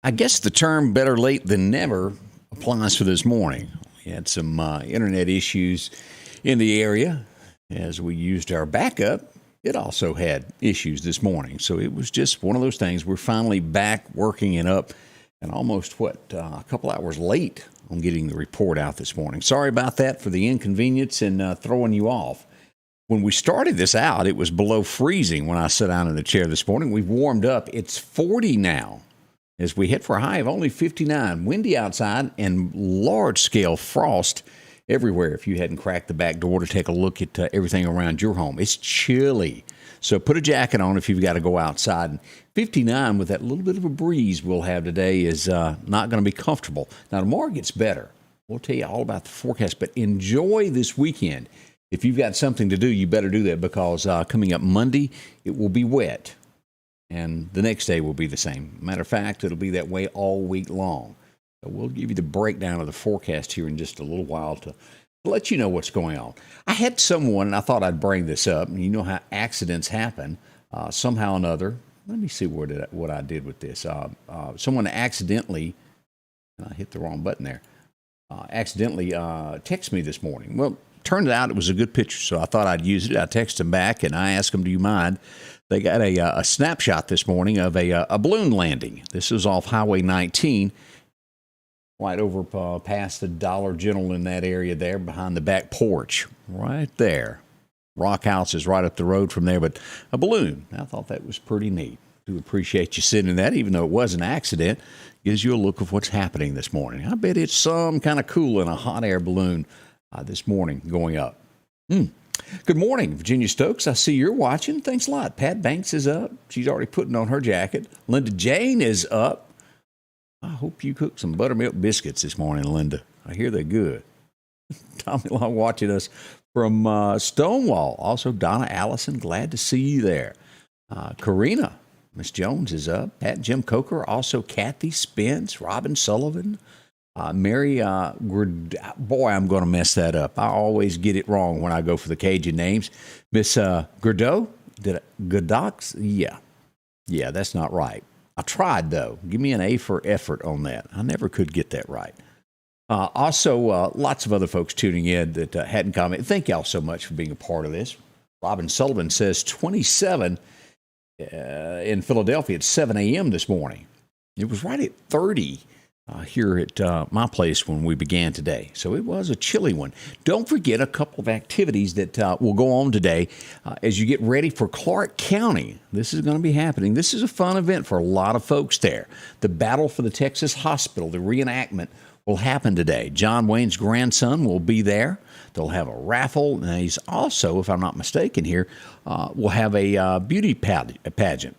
I guess the term better late than never applies for this morning. We had some internet issues in the area as we used our backup. It also had issues this morning. So it was just one of those things. We're finally back working it up and almost, a couple hours late on getting the report out this morning. Sorry about that for the inconvenience and throwing you off. When we started this out, it was below freezing when I sat down in the chair this morning. We've warmed up. It's 40 now as we hit for a high of only 59. Windy outside and large-scale frost everywhere if you hadn't cracked the back door to take a look at everything around your home. It's chilly. So put a jacket on if you've got to go outside. And 59 with that little bit of a breeze we'll have today is not going to be comfortable. Now, tomorrow gets better. We'll tell you all about the forecast, but enjoy this weekend. If you've got something to do, you better do that because coming up Monday, it will be wet. And the next day will be the same. Matter of fact, it'll be that way all week long. So we'll give you the breakdown of the forecast here in just a little while to let you know what's going on. I had someone, and I thought I'd bring this up, and you know how accidents happen somehow or another. Let me see what I did with this. Someone accidentally, I hit the wrong button there, accidentally texted me this morning. Well, turned out it was a good picture, so I thought I'd use it. I texted them back, and I asked them, do you mind? They got a snapshot this morning of a balloon landing. This is off Highway 19, right over past the Dollar General in that area there, behind the back porch, right there. Rock House is right up the road from there, but a balloon. I thought that was pretty neat. Do appreciate you sending that, even though it was an accident. Gives you a look of what's happening this morning. I bet it's some kind of cool in a hot air balloon this morning going up. Good morning, Virginia Stokes. I see you're watching. Thanks a lot. Pat Banks is up. She's already putting on her jacket. Linda Jane is up. I hope you cooked some buttermilk biscuits this morning, Linda. I hear they're good. Tommy Long watching us from Stonewall. Also, Donna Allison, glad to see you there. Karina, Miss Jones is up. Pat Jim Coker, also Kathy Spence, Robin Sullivan. Mary, boy, I'm going to mess that up. I always get it wrong when I go for the Cajun names. Miss Gordeau, Godox? Yeah, that's not right. I tried, though. Give me an A for effort on that. I never could get that right. Also, lots of other folks tuning in that hadn't commented. Thank y'all so much for being a part of this. Robin Sullivan says 27 in Philadelphia at 7 a.m. this morning. It was right at 30 here at my place when we began today. So it was a chilly one. Don't forget a couple of activities that will go on today as you get ready for Clarke County. This is going to be happening. This is a fun event for a lot of folks there. The Battle for the Texas Hospital, the reenactment, will happen today. John Wayne's grandson will be there. They'll have a raffle. And he's also, if I'm not mistaken here, will have a beauty pageant.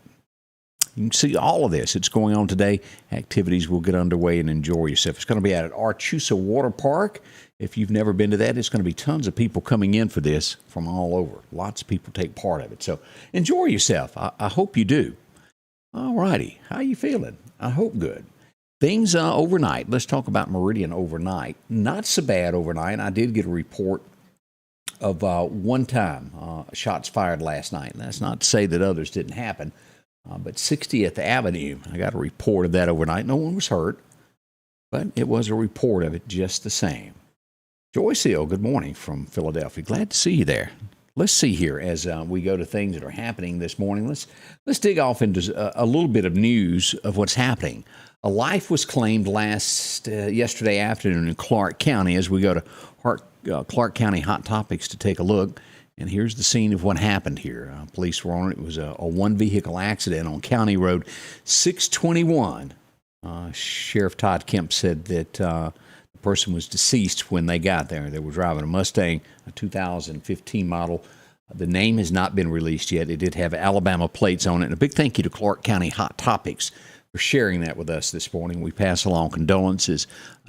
You can see all of this. It's going on today. Activities will get underway and enjoy yourself. It's going to be out at Archusa Water Park. If you've never been to that, it's going to be tons of people coming in for this from all over. Lots of people take part of it. So enjoy yourself. I hope you do. All righty. How you feeling? I hope good. Things overnight. Let's talk about Meridian overnight. Not so bad overnight. I did get a report of one time shots fired last night. And that's not to say that others didn't happen. But 60th Avenue, I got a report of that overnight. No one was hurt, but it was a report of it just the same. Joyce Hill, good morning from Philadelphia. Glad to see you there. Let's see here as we go to things that are happening this morning. Let's dig off into a little bit of news of what's happening. A life was claimed yesterday afternoon in Clarke County as we go to Clarke County Hot Topics to take a look. And here's the scene of what happened here. Police were on it. It was a one-vehicle accident on County Road 621. Sheriff Todd Kemp said that the person was deceased when they got there. They were driving a Mustang, a 2015 model. The name has not been released yet. It did have Alabama plates on it. And a big thank you to Clarke County Hot Topics for sharing that with us this morning. We pass along condolences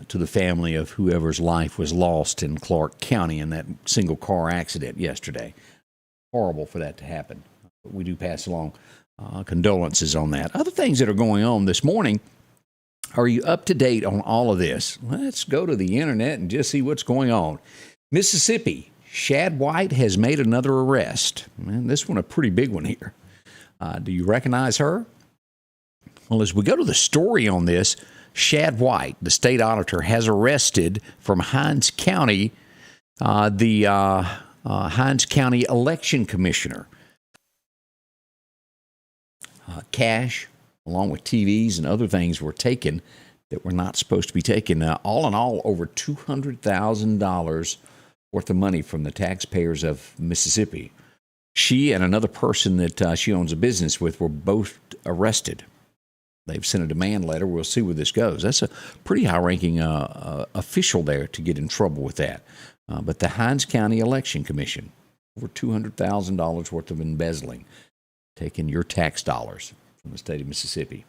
to the family of whoever's life was lost in Clarke County in that single car accident yesterday. Horrible for that to happen. But we do pass along condolences on that. Other things that are going on this morning. Are you up to date on all of this? Let's go to the internet and just see what's going on. Mississippi, Shad White has made another arrest. Man, this one a pretty big one here. Do you recognize her? Well, as we go to the story on this, Shad White, the state auditor, has arrested from Hinds County the Hinds County election commissioner. Cash, along with TVs and other things, were taken that were not supposed to be taken. All in all, over $200,000 worth of money from the taxpayers of Mississippi. She and another person that she owns a business with were both arrested. They've sent a demand letter. We'll see where this goes. That's a pretty high-ranking official there to get in trouble with that. But the Hinds County Election Commission, over $200,000 worth of embezzling, taking your tax dollars from the state of Mississippi.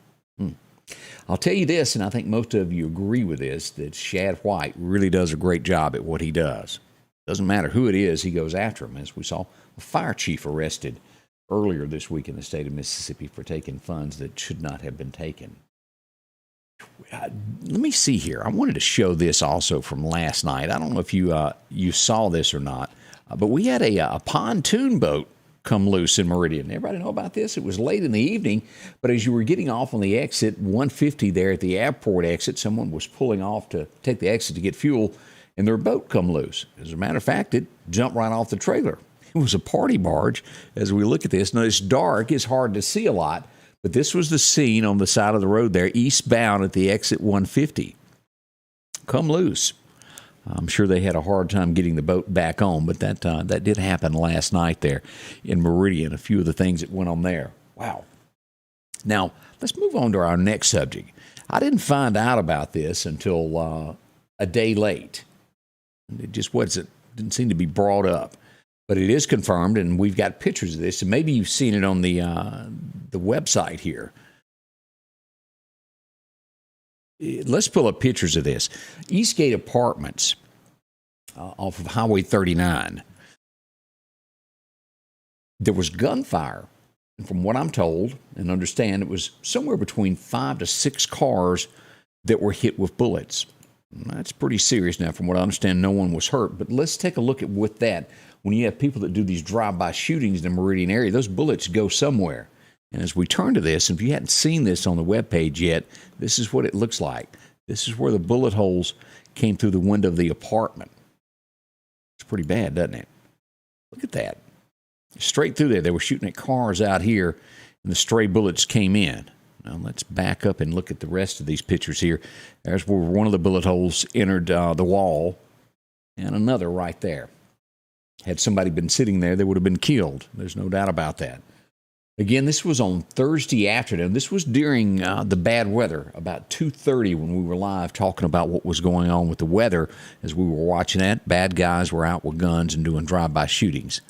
I'll tell you this, and I think most of you agree with this, that Shad White really does a great job at what he does. Doesn't matter who it is, he goes after them. As we saw a fire chief arrested earlier this week in the state of Mississippi for taking funds that should not have been taken. Let me see here. I wanted to show this also from last night. I don't know if you saw this or not, but we had a pontoon boat come loose in Meridian. Everybody know about this? It was late in the evening, but as you were getting off on the exit 150 there at the airport exit, someone was pulling off to take the exit to get fuel, and their boat come loose. As a matter of fact, it jumped right off the trailer. It was a party barge. As we look at this, now it's dark, it's hard to see a lot, but this was the scene on the side of the road there, eastbound at the exit 150. Come loose. I'm sure they had a hard time getting the boat back on, but that did happen last night there in Meridian, a few of the things that went on there. Wow. Now, let's move on to our next subject. I didn't find out about this until a day late. It just didn't seem to be brought up. But it is confirmed, and we've got pictures of this, and maybe you've seen it on the website here. Let's pull up pictures of this. Eastgate Apartments off of Highway 39. There was gunfire. And from what I'm told and understand, it was somewhere between 5 to 6 cars that were hit with bullets. That's pretty serious now. From what I understand, no one was hurt. But let's take a look at with that. When you have people that do these drive-by shootings in the Meridian area, those bullets go somewhere. And as we turn to this, if you hadn't seen this on the webpage yet, this is what it looks like. This is where the bullet holes came through the window of the apartment. It's pretty bad, doesn't it? Look at that. Straight through there. They were shooting at cars out here, and the stray bullets came in. Now, let's back up and look at the rest of these pictures here. There's where one of the bullet holes entered the wall, and another right there. Had somebody been sitting there, they would have been killed. There's no doubt about that. Again, this was on Thursday afternoon. This was during the bad weather, about 2:30 when we were live talking about what was going on with the weather. As we were watching that, bad guys were out with guns and doing drive-by shootings.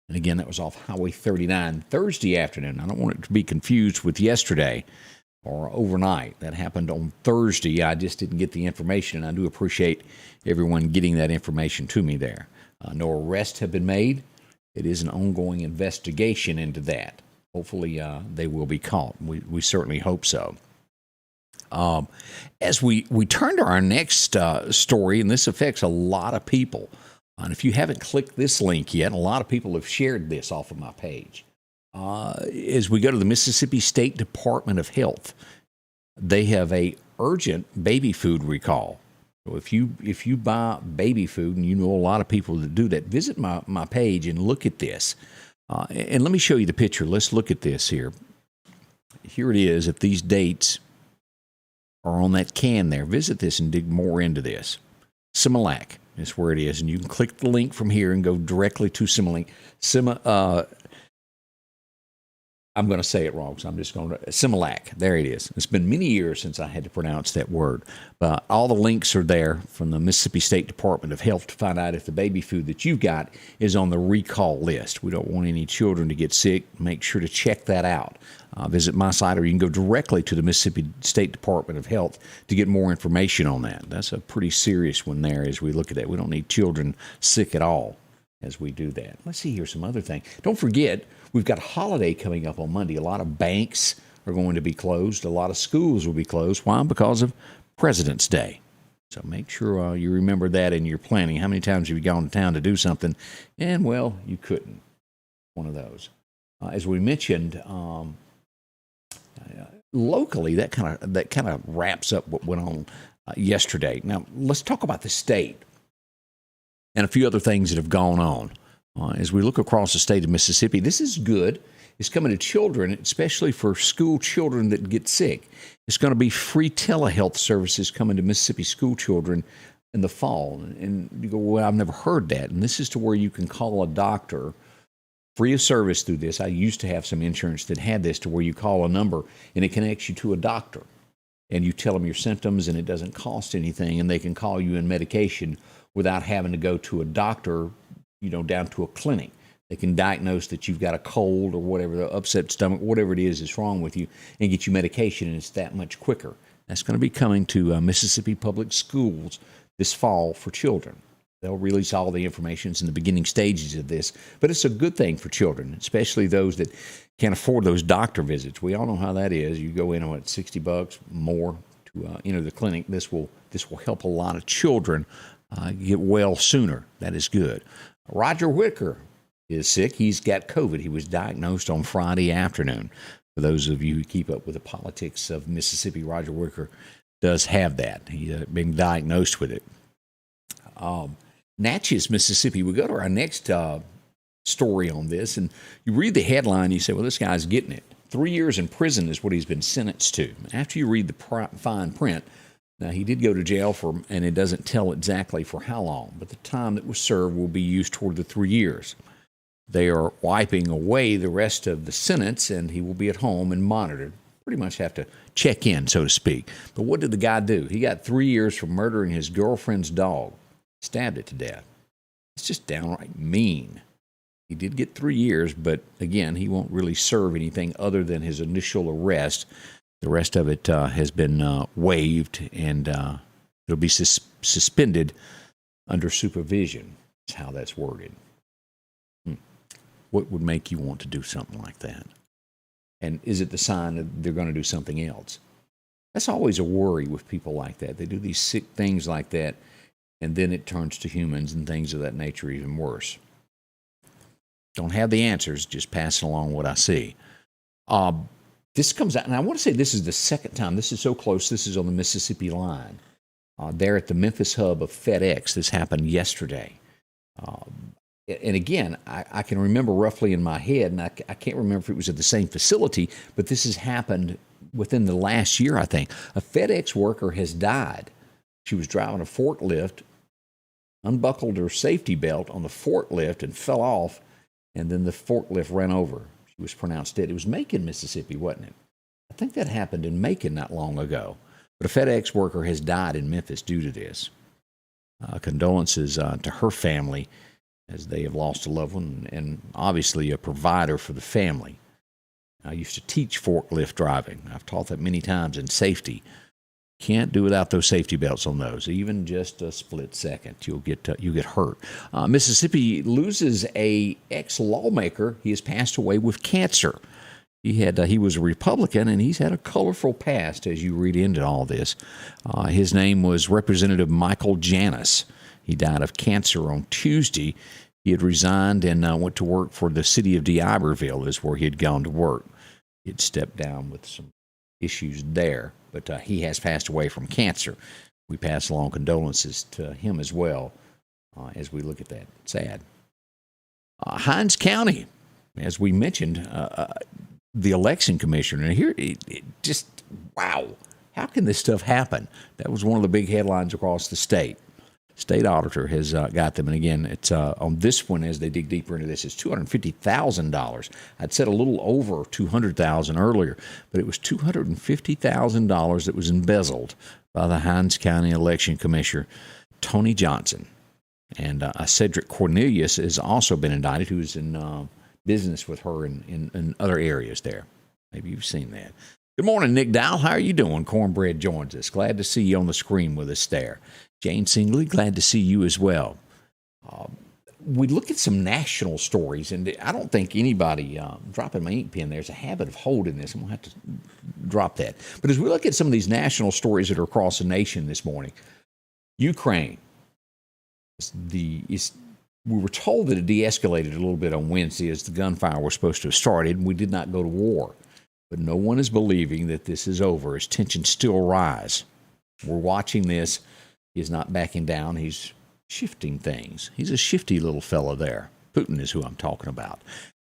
And again, that was off Highway 39 Thursday afternoon. I don't want it to be confused with yesterday or overnight. That happened on Thursday. I just didn't get the information, and I do appreciate everyone getting that information to me there. No arrests have been made. It is an ongoing investigation into that. Hopefully, they will be caught. We certainly hope so. As we turn to our next story, and this affects a lot of people. And if you haven't clicked this link yet, a lot of people have shared this off of my page. As we go to the Mississippi State Department of Health, they have a urgent baby food recall. So if you buy baby food, and you know a lot of people that do that, visit my page and look at this. And let me show you the picture. Let's look at this here. Here it is. If these dates are on that can there, visit this and dig more into this. Similac is where it is. And you can click the link from here and go directly to Similac. I'm going to say it wrong, so I'm just going to... Similac. There it is. It's been many years since I had to pronounce that word. But all the links are there from the Mississippi State Department of Health to find out if the baby food that you've got is on the recall list. We don't want any children to get sick. Make sure to check that out. Visit my site, or you can go directly to the Mississippi State Department of Health to get more information on that. That's a pretty serious one there as we look at that. We don't need children sick at all as we do that. Let's see here some other thing. Don't forget, we've got a holiday coming up on Monday. A lot of banks are going to be closed. A lot of schools will be closed. Why? Because of President's Day. So make sure you remember that in your planning. How many times have you gone to town to do something, and, well, you couldn't? One of those. As we mentioned, locally, that kind of wraps up what went on yesterday. Now, let's talk about the state and a few other things that have gone on. As we look across the state of Mississippi, this is good. It's coming to children, especially for school children that get sick. It's going to be free telehealth services coming to Mississippi school children in the fall. And you go, well, I've never heard that. And this is to where you can call a doctor free of service through this. I used to have some insurance that had this, to where you call a number and it connects you to a doctor. And you tell them your symptoms, and it doesn't cost anything. And they can call you in medication without having to go to a doctor, down to a clinic. They can diagnose that you've got a cold or whatever, the upset stomach, whatever it is that's wrong with you, and get you medication, and it's that much quicker. That's going to be coming to Mississippi Public Schools this fall for children. They'll release all the information in the beginning stages of this, but it's a good thing for children, especially those that can't afford those doctor visits. We all know how that is. You go in on $60 more to the clinic. This will help a lot of children get well sooner. That is good. Roger Whitaker is sick. He's got COVID. He was diagnosed on Friday afternoon. For those of you who keep up with the politics of Mississippi, Roger Whitaker does have that. He's been diagnosed with it. Natchez, Mississippi. We go to our next story on this, and you read the headline, you say, well, this guy's getting it. 3 years in prison is what he's been sentenced to. After you read the fine print, now he did go to jail and it doesn't tell exactly for how long, but the time that was served will be used toward the 3 years. They are wiping away the rest of the sentence, and he will be at home and monitored. Pretty much have to check in, so to speak. But what did the guy do? He got 3 years for murdering his girlfriend's dog, stabbed it to death. It's just downright mean. He did get 3 years, but again, he won't really serve anything other than his initial arrest. The rest of it has been waived, and it'll be suspended under supervision, is how that's worded. What would make you want to do something like that? And is it the sign that they're going to do something else? That's always a worry with people like that. They do these sick things like that, and then it turns to humans, and things of that nature even worse. Don't have the answers, just passing along what I see. This comes out, and I want to say this is the second time. This is so close. This is on the Mississippi line. There at the Memphis hub of FedEx. This happened yesterday. And again, I can remember roughly in my head, and I can't remember if it was at the same facility, but this has happened within the last year, I think. A FedEx worker has died. She was driving a forklift, unbuckled her safety belt on the forklift and fell off, and then the forklift ran over. She was pronounced dead. It was Macon, Mississippi, wasn't it? I think that happened in Macon not long ago. But a FedEx worker has died in Memphis due to this. Condolences to her family, as they have lost a loved one, and obviously a provider for the family. I used to teach forklift driving. I've taught that many times in safety. Can't do without those safety belts on those. Even just a split second, you'll get hurt. Mississippi loses a ex-lawmaker. He has passed away with cancer. He was a Republican, and he's had a colorful past as you read into all this. His name was Representative Michael Janus. He died of cancer on Tuesday. He had resigned and went to work for the city of D'Iberville, is where he had gone to work. He had stepped down with some issues there, but he has passed away from cancer. We pass along condolences to him as well as we look at that. Sad. Hinds County, as we mentioned, the election commissioner. And here, it just, wow, how can this stuff happen? That was one of the big headlines across the state. State auditor has got them. And again, it's on this one, as they dig deeper into this, it's $250,000. I'd said a little over $200,000 earlier, but it was $250,000 that was embezzled by the Hinds County Election Commissioner, Tony Johnson. And Cedric Cornelius has also been indicted, who's in business with her in other areas there. Maybe you've seen that. Good morning, Nick Dowell. How are you doing? Cornbread joins us. Glad to see you on the screen with us there. Jane Singley, glad to see you as well. We look at some national stories, and I don't think anybody, dropping my ink pen, there's a habit of holding this. I'm going to have to drop that. But as we look at some of these national stories that are across the nation this morning, Ukraine, we were told that it de-escalated a little bit on Wednesday as the gunfire was supposed to have started, and we did not go to war. But no one is believing that this is over as tensions still rise. We're watching this. He's not backing down. He's shifting things. He's a shifty little fellow there. Putin is who I'm talking about.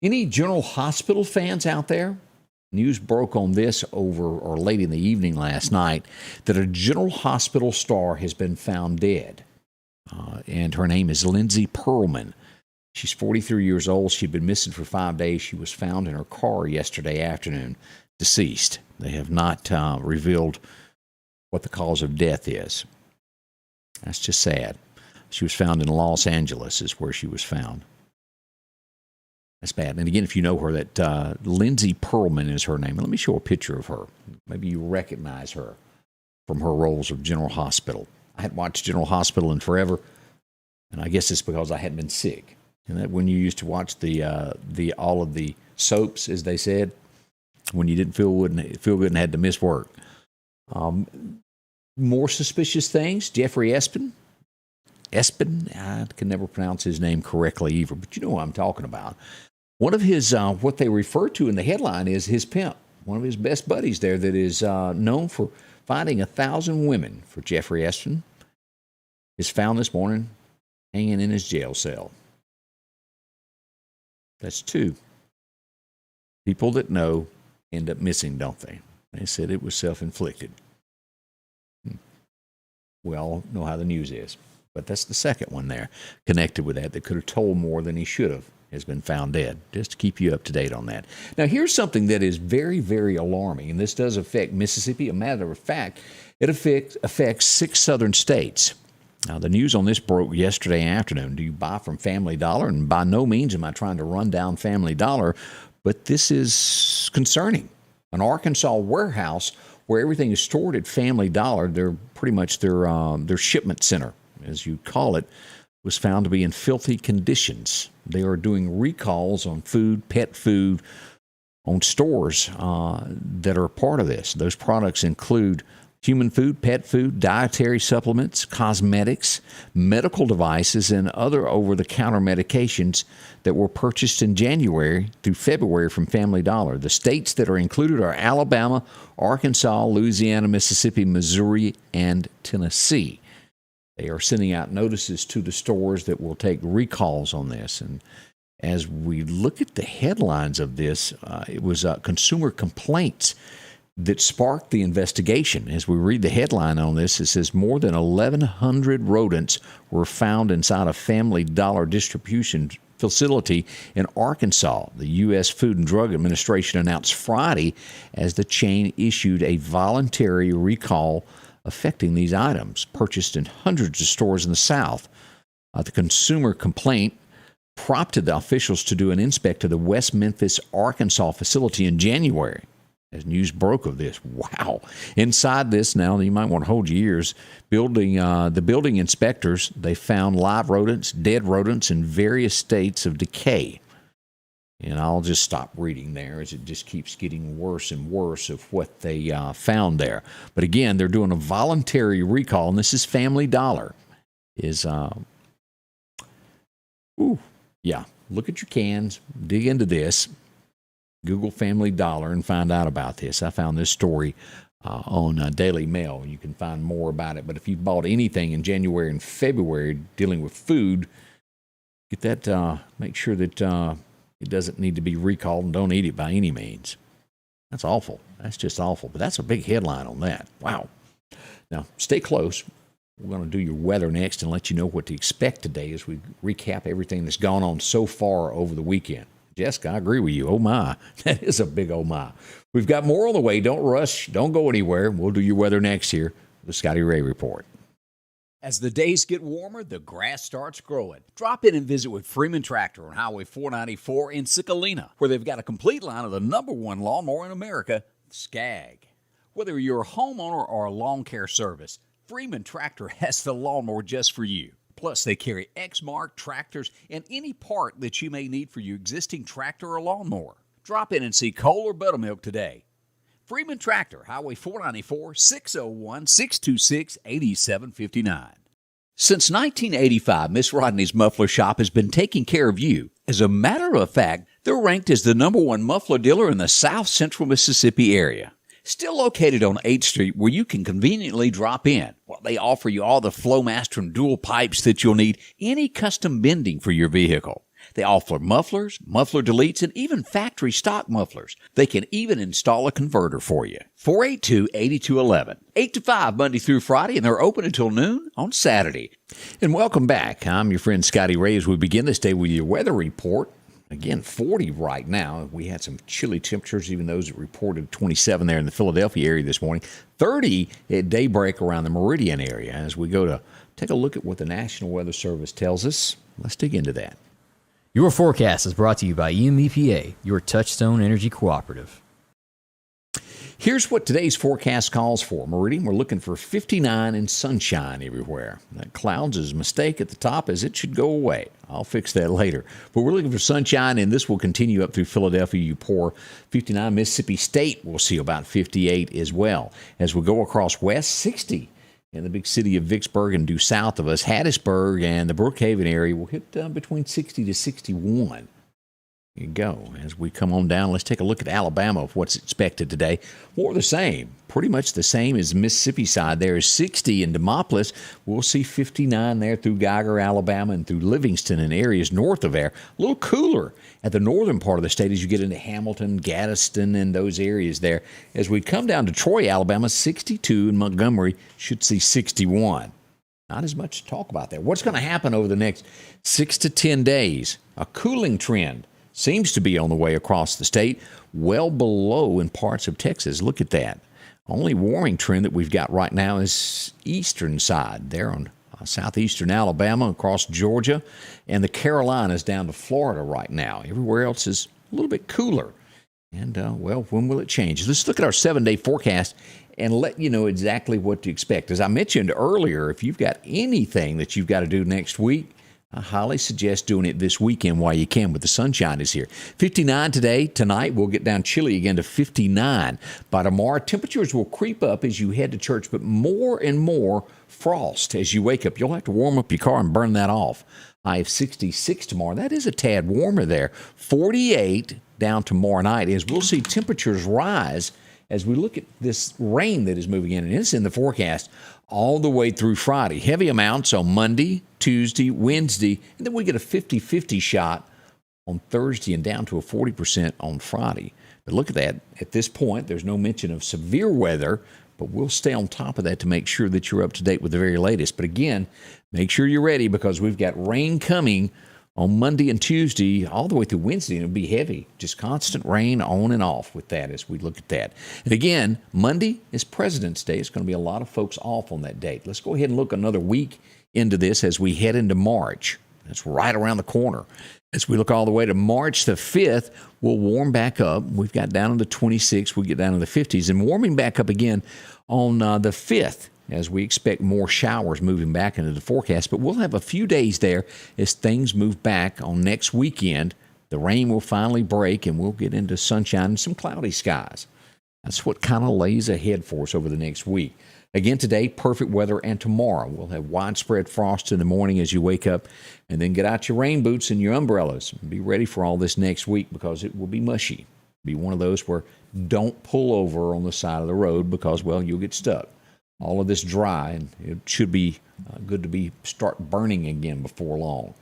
Any General Hospital fans out there? News broke on this over or late in the evening last night that a General Hospital star has been found dead. And her name is Lindsay Perlman. She's 43 years old. She'd been missing for 5 days. She was found in her car yesterday afternoon, deceased. They have not revealed what the cause of death is. That's just sad. She was found in Los Angeles is where she was found. That's bad. And again, if you know her, that Lindsay Perlman is her name. Let me show a picture of her. Maybe you recognize her from her roles of General Hospital. I hadn't watched General Hospital in forever, and I guess it's because I hadn't been sick. And that when you used to watch the all of the soaps, as they said, when you didn't feel good and had to miss work. More suspicious things. Jeffrey Eston, I can never pronounce his name correctly either, but you know what I'm talking about. One of his, what they refer to in the headline is his pimp, one of his best buddies there that is known for finding 1,000 women for Jeffrey Eston, is found this morning hanging in his jail cell. That's 2. People that know end up missing, don't they? They said it was self-inflicted. We all know how the news is. But that's the second one there connected with that could have told more than he should have, has been found dead, just to keep you up to date on that. Now, here's something that is very, very alarming, and this does affect Mississippi. A matter of fact, it affects 6 southern states. Now, the news on this broke yesterday afternoon. Do you buy from Family Dollar? And by no means am I trying to run down Family Dollar, but this is concerning. An Arkansas warehouse where everything is stored at Family Dollar, they're pretty much their shipment center, as you call it, was found to be in filthy conditions. They are doing recalls on food, pet food, on stores that are part of this. Those products include human food, pet food, dietary supplements, cosmetics, medical devices, and other over-the-counter medications that were purchased in January through February from Family Dollar. The states that are included are Alabama, Arkansas, Louisiana, Mississippi, Missouri, and Tennessee. They are sending out notices to the stores that will take recalls on this. And as we look at the headlines of this, it was consumer complaints that sparked the investigation. As we read the headline on this, it says more than 1,100 rodents were found inside a Family Dollar distribution facility in Arkansas. The U.S. Food and Drug Administration announced Friday as the chain issued a voluntary recall affecting these items purchased in hundreds of stores in the South. The consumer complaint prompted the officials to do an inspect of the West Memphis, Arkansas facility in January. As news broke of this, wow. Inside this now, you might want to hold your ears, the building inspectors, they found live rodents, dead rodents in various states of decay. And I'll just stop reading there as it just keeps getting worse and worse of what they found there. But again, they're doing a voluntary recall, and this is Family Dollar. Look at your cans, dig into this, Google Family Dollar and find out about this. I found this story on Daily Mail. You can find more about it. But if you bought anything in January and February dealing with food, get that, make sure that it doesn't need to be recalled, and don't eat it by any means. That's awful. That's just awful. But that's a big headline on that. Wow. Now, stay close. We're going to do your weather next and let you know what to expect today as we recap everything that's gone on so far over the weekend. Jessica, I agree with you. Oh, my. That is a big oh, my. We've got more on the way. Don't rush. Don't go anywhere. We'll do your weather next here. The Scotty Ray Report. As the days get warmer, the grass starts growing. Drop in and visit with Freeman Tractor on Highway 494 in Sicalina, where they've got a complete line of the #1 lawnmower in America, Skag. Whether you're a homeowner or a lawn care service, Freeman Tractor has the lawnmower just for you. Plus, they carry X-Mark tractors and any part that you may need for your existing tractor or lawnmower. Drop in and see Cole or Buttermilk today. Freeman Tractor, Highway 494, 601-626-8759. Since 1985, Miss Rodney's Muffler Shop has been taking care of you. As a matter of fact, They're ranked as the #1 muffler dealer in the South Central Mississippi area. Still located on 8th Street where you can conveniently drop in. Well, they offer you all the Flowmaster and dual pipes that you'll need, any custom bending for your vehicle. They offer mufflers, muffler deletes, and even factory stock mufflers. They can even install a converter for you. 482-8211. 8 to 5 Monday through Friday, and they're open until noon on Saturday. And welcome back. I'm your friend Scotty Ray as we begin this day with your weather report. Again, 40 right now. We had some chilly temperatures, even those that reported 27 there in the Philadelphia area this morning. 30 at daybreak around the Meridian area. As we go to take a look at what the National Weather Service tells us, let's dig into that. Your forecast is brought to you by EMEPA, your Touchstone Energy Cooperative. Here's what today's forecast calls for. Meridian, we're looking for 59 and sunshine everywhere. That clouds is a mistake at the top as it should go away. I'll fix that later. But we're looking for sunshine, and this will continue up through Philadelphia. You pour 59. Mississippi State, we'll see about 58 as well. As we go across west, 60 in the big city of Vicksburg and due south of us. Hattiesburg and the Brookhaven area will hit between 60 to 61. There you go. As we come on down, let's take a look at Alabama of what's expected today. More of the same. Pretty much the same as Mississippi side. There is 60 in Demopolis. We'll see 59 there through Geiger, Alabama, and through Livingston and areas north of there. A little cooler at the northern part of the state as you get into Hamilton, Gadsden, and those areas there. As we come down to Troy, Alabama, 62, and Montgomery should see 61. Not as much to talk about there. What's going to happen over the next 6 to 10 days? A cooling trend seems to be on the way across the state, well below in parts of Texas. Look at that. Only warming trend that we've got right now is eastern side, there on southeastern Alabama, across Georgia, and the Carolinas down to Florida right now. Everywhere else is a little bit cooler. And, when will it change? Let's look at our 7-day forecast and let you know exactly what to expect. As I mentioned earlier, if you've got anything that you've got to do next week, I highly suggest doing it this weekend while you can, with the sunshine is here. 59 today. Tonight, we'll get down chilly again to 59. By tomorrow, temperatures will creep up as you head to church, but more and more frost as you wake up. You'll have to warm up your car and burn that off. High of 66 tomorrow. That is a tad warmer there. 48 down tomorrow night as we'll see temperatures rise as we look at this rain that is moving in, and it's in the forecast all the way through Friday. Heavy amounts on Monday, Tuesday, Wednesday, and then we get a 50-50 shot on Thursday and down to a 40% on Friday. But look at that. At this point, there's no mention of severe weather, but we'll stay on top of that to make sure that you're up to date with the very latest. But again, make sure you're ready because we've got rain coming on Monday and Tuesday all the way through Wednesday, and it'll be heavy. Just constant rain on and off with that as we look at that. And again, Monday is President's Day. It's going to be a lot of folks off on that date. Let's go ahead and look another week into this as we head into March. That's right around the corner. As we look all the way to March the 5th, we'll warm back up. We've got down in the 26, we'll get down in the 50s, and warming back up again on the 5th. As we expect more showers moving back into the forecast. But we'll have a few days there as things move back on next weekend. The rain will finally break, and we'll get into sunshine and some cloudy skies. That's what kind of lays ahead for us over the next week. Again, today, perfect weather, and tomorrow we'll have widespread frost in the morning as you wake up, and then get out your rain boots and your umbrellas. Be ready for all this next week because it will be mushy. Be one of those where don't pull over on the side of the road because, well, you'll get stuck. All of this dry, and it should be good to start burning again before long.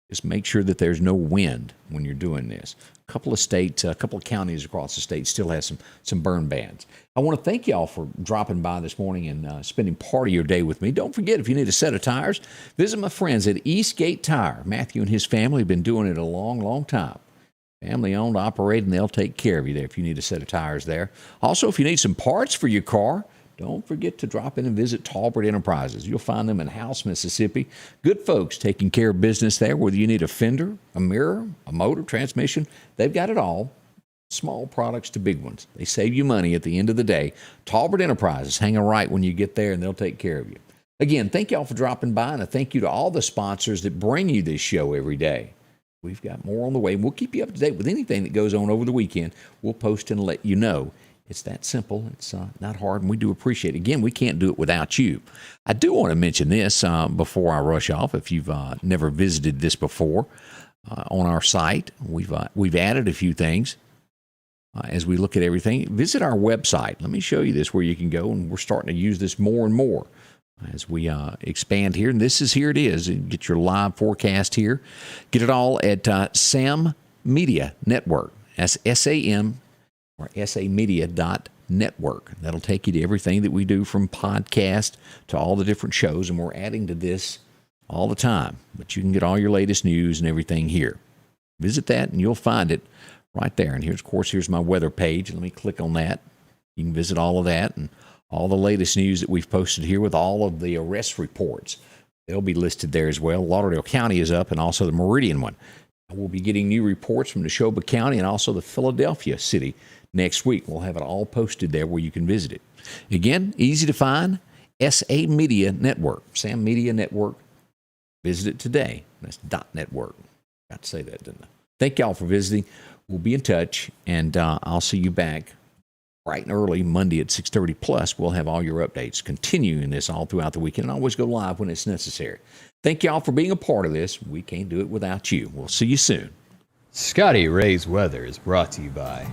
Just make sure that there's no wind when you're doing this. A couple of states, a couple of counties across the state still have some burn bans. I want to thank y'all for dropping by this morning and spending part of your day with me. Don't forget, if you need a set of tires, visit my friends at Eastgate Tire. Matthew and his family have been doing it a long, long time. Family owned, operated, and they'll take care of you there if you need a set of tires there. Also, if you need some parts for your car, don't forget to drop in and visit Talbert Enterprises. You'll find them in House, Mississippi. Good folks taking care of business there. Whether you need a fender, a mirror, a motor, transmission, they've got it all. Small products to big ones. They save you money at the end of the day. Talbert Enterprises, hang a right when you get there, and they'll take care of you. Again, thank y'all for dropping by, and a thank you to all the sponsors that bring you this show every day. We've got more on the way. We'll keep you up to date with anything that goes on over the weekend. We'll post and let you know. It's that simple. It's not hard, and we do appreciate it. Again, we can't do it without you. I do want to mention this before I rush off. If you've never visited this before, on our site. We've added a few things as we look at everything. Visit our website. Let me show you this where you can go, and we're starting to use this more and more as we expand here. And here it is. Get your live forecast here. Get it all at SAM Media Network. That's SAM or SAmedia.network. That'll take you to everything that we do, from podcast to all the different shows, and we're adding to this all the time. But you can get all your latest news and everything here. Visit that, and you'll find it right there. And here's my weather page. Let me click on that. You can visit all of that and all the latest news that we've posted here with all of the arrest reports. They'll be listed there as well. Lauderdale County is up, and also the Meridian one. We'll be getting new reports from Neshoba County and also the Philadelphia city next week. We'll have it all posted there where you can visit it. Again, easy to find, SA Media Network, Sam Media Network. Visit it today. That's .network. Got to say that, didn't I? Thank y'all for visiting. We'll be in touch, and I'll see you back bright and early Monday at 6:30 plus. We'll have all your updates, continuing this all throughout the weekend, and always go live when it's necessary. Thank y'all for being a part of this. We can't do it without you. We'll see you soon. Scotty Ray's weather is brought to you by